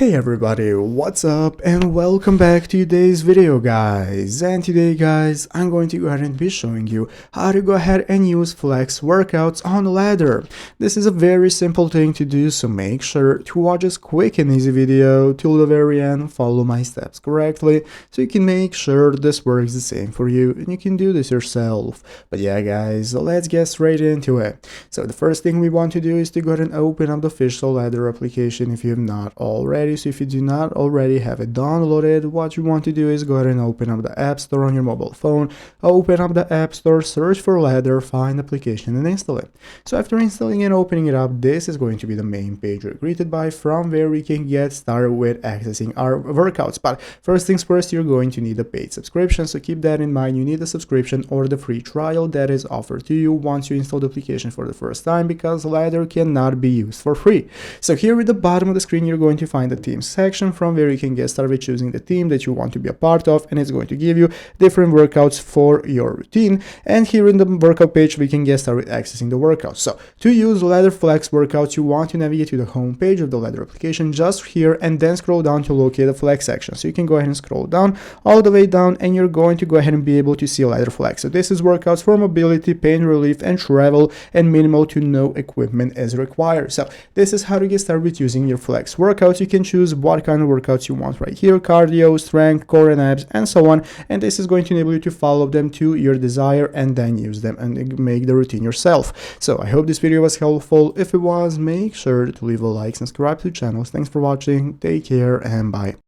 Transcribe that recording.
Hey everybody, what's up and welcome back to today's video guys. And today guys, I'm going to go ahead and be showing you how to go ahead and use flex workouts on the ladder. This is a very simple thing to do, so make sure to watch this quick and easy video till the very end, follow my steps correctly so you can make sure this works the same for you and you can do this yourself. But yeah guys, let's get straight into it. So the first thing we want to do is to go ahead and open up the official ladder application if you have not already. So if you do not already have it downloaded, what you want to do is go ahead and open up the App Store on your mobile phone, open up the App Store, search for ladder, find the application and install it. So after installing and opening it up, this is going to be the main page we're greeted by, from where we can get started with accessing our workouts. But first things first, you're going to need a paid subscription, so keep that in mind. You need a subscription or the free trial that is offered to you once you install the application for the first time, because ladder cannot be used for free. So here at the bottom of the screen, you're going to find the theme section, from where you can get started with choosing the theme that you want to be a part of, and it's going to give you different workouts for your routine. And here in the workout page, we can get started with accessing the workouts. So to use ladder flex workouts, you want to navigate to the home page of the ladder application just here, and then scroll down to locate the flex section. So you can go ahead and scroll down all the way down, and you're going to go ahead and be able to see ladder flex. So this is workouts for mobility, pain relief, and travel, and minimal to no equipment is required. So this is how to get started with using your flex workouts. You can choose what kind of workouts you want right here: cardio, strength, core and abs, and so on. And this is going to enable you to follow them to your desire and then use them and make the routine yourself. So I hope this video was helpful. If it was, make sure to leave a like, subscribe to the channel. Thanks for watching, take care, and bye.